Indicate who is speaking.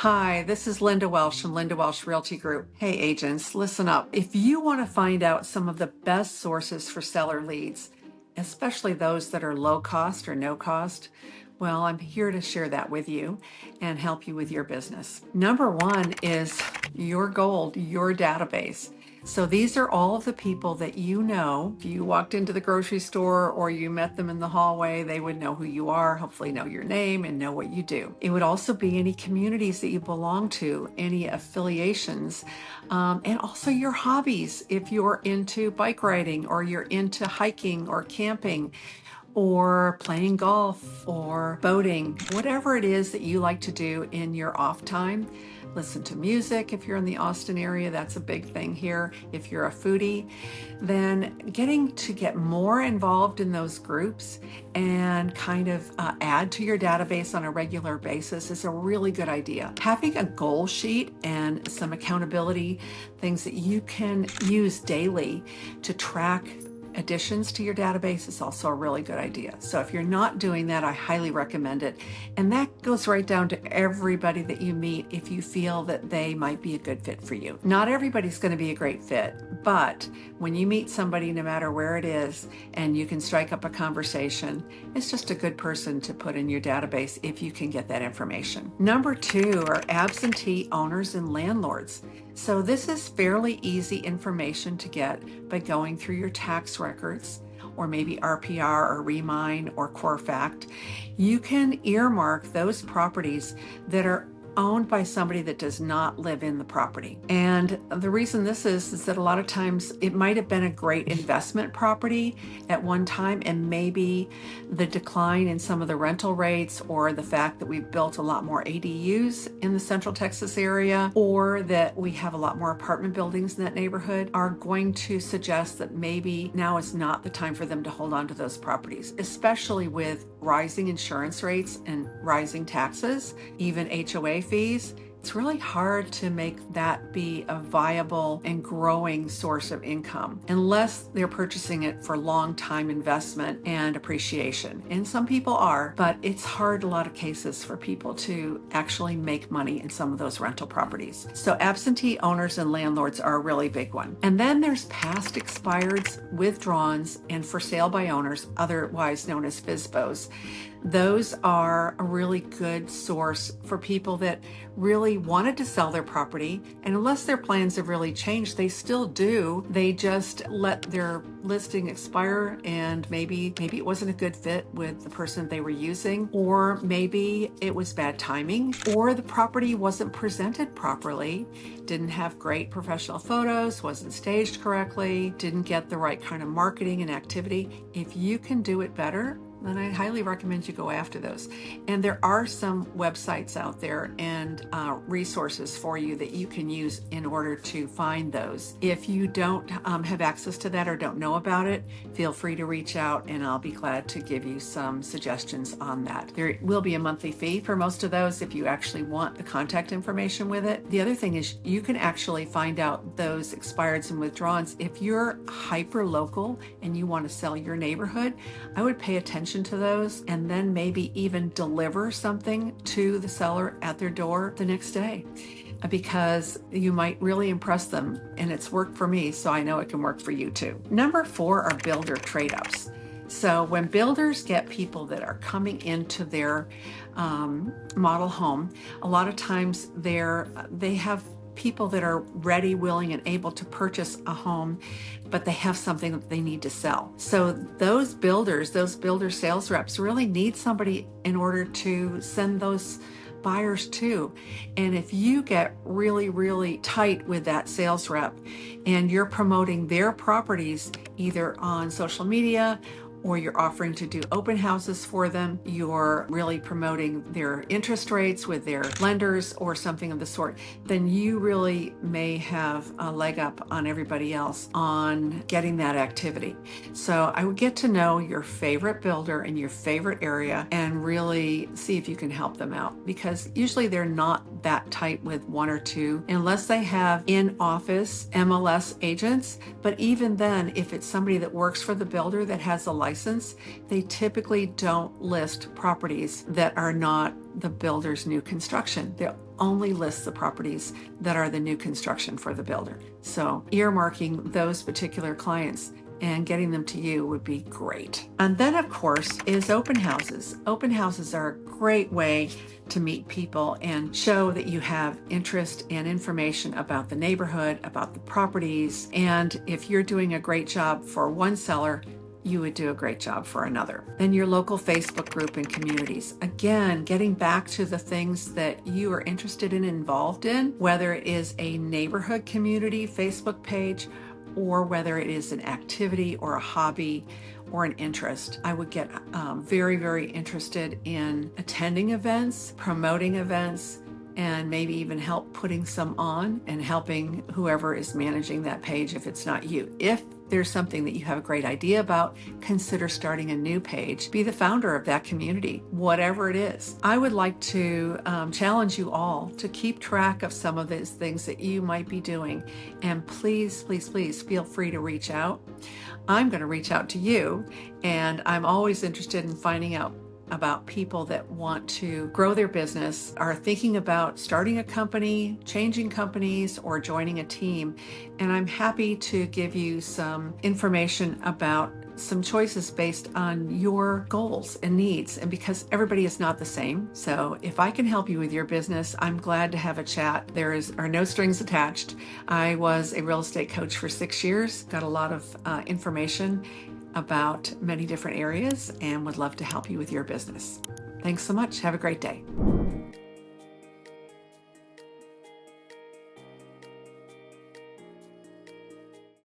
Speaker 1: Hi, this is Linda Welsh from Linda Welsh Realty Group. Hey agents, listen up. If you want to find out some of the best sources for seller leads, especially those that are low cost or no cost, well, I'm here to share that with you and help you with your business. Number one is your gold, your database. So these are all of the people that you know. If you walked into the grocery store or you met them in the hallway, they would know who you are, hopefully know your name and know what you do. It would also be any communities that you belong to, any affiliations, and also your hobbies. If you're into bike riding or you're into hiking or camping, or playing golf or boating, whatever it is that you like to do in your off time. Listen to music if you're in the Austin area, that's a big thing here. If you're a foodie, then getting to get more involved in those groups and kind of add to your database on a regular basis is a really good idea. Having a goal sheet and some accountability things that you can use daily to track additions to your database is also a really good idea. So if you're not doing that, I highly recommend it. And that goes right down to everybody that you meet if you feel that they might be a good fit for you. Not everybody's going to be a great fit, but when you meet somebody, no matter where it is, and you can strike up a conversation, it's just a good person to put in your database if you can get that information. Number two are absentee owners and landlords. So this is fairly easy information to get by going through your tax records or maybe RPR or Remine or Core-Fact. You can earmark those properties that are owned by somebody that does not live in the property. And the reason this is that a lot of times it might have been a great investment property at one time, and maybe the decline in some of the rental rates or the fact that we've built a lot more ADUs in the Central Texas area, or that we have a lot more apartment buildings in that neighborhood, are going to suggest that maybe now is not the time for them to hold on to those properties, especially with rising insurance rates and rising taxes, even HOA fees. It's really hard to make that be a viable and growing source of income unless they're purchasing it for long-time investment and appreciation. And some people are, but it's hard in a lot of cases for people to actually make money in some of those rental properties. So absentee owners and landlords are a really big one. And then there's past expireds, withdrawns, and for sale by owners, otherwise known as FSBOs. Those are a really good source for people that really wanted to sell their property, and unless their plans have really changed, they still do. They just let their listing expire, and maybe it wasn't a good fit with the person they were using, or maybe it was bad timing, or the property wasn't presented properly, didn't have great professional photos, wasn't staged correctly, didn't get the right kind of marketing and activity. If you can do it better, then I highly recommend you go after those. And there are some websites out there and resources for you that you can use in order to find those. If you don't have access to that or don't know about it, feel free to reach out and I'll be glad to give you some suggestions on that. There will be a monthly fee for most of those if you actually want the contact information with it. The other thing is you can actually find out those expireds and withdrawns. If you're hyper local and you want to sell your neighborhood, I would pay attention to those and then maybe even deliver something to the seller at their door the next day, because you might really impress them, and it's worked for me, so I know it can work for you too. Number four are builder trade-ups. So when builders get people that are coming into their model home, a lot of times they have people that are ready, willing, and able to purchase a home, but they have something that they need to sell. So those builder sales reps really need somebody in order to send those buyers to. And if you get really, really tight with that sales rep and you're promoting their properties either on social media or you're offering to do open houses for them, you're really promoting their interest rates with their lenders or something of the sort, then you really may have a leg up on everybody else on getting that activity. So I would get to know your favorite builder in your favorite area and really see if you can help them out, because usually they're not that tight with one or two unless they have in-office MLS agents. But even then, if it's somebody that works for the builder that has a license, they typically don't list properties that are not the builder's new construction. They'll only lists the properties that are the new construction for the builder. So earmarking those particular clients and getting them to you would be great. And then, of course, is open houses. Open houses are a great way to meet people and show that you have interest and information about the neighborhood, about the properties. And if you're doing a great job for one seller, you would do a great job for another. Then your local Facebook group and communities. Again, getting back to the things that you are interested in, involved in, whether it is a neighborhood community Facebook page or whether it is an activity or a hobby or an interest. I would get very, very interested in attending events, promoting events, and maybe even help putting some on and helping whoever is managing that page if it's not you. If there's something that you have a great idea about, consider starting a new page. Be the founder of that community, whatever it is. I would like to challenge you all to keep track of some of these things that you might be doing. And please, please, please feel free to reach out. I'm going to reach out to you, and I'm always interested in finding out about people that want to grow their business, are thinking about starting a company, changing companies, or joining a team. And I'm happy to give you some information about some choices based on your goals and needs, and because everybody is not the same. So if I can help you with your business, I'm glad to have a chat. There are no strings attached. I was a real estate coach for 6 years, got a lot of information about many different areas, and would love to help you with your business. Thanks so much. Have a great day.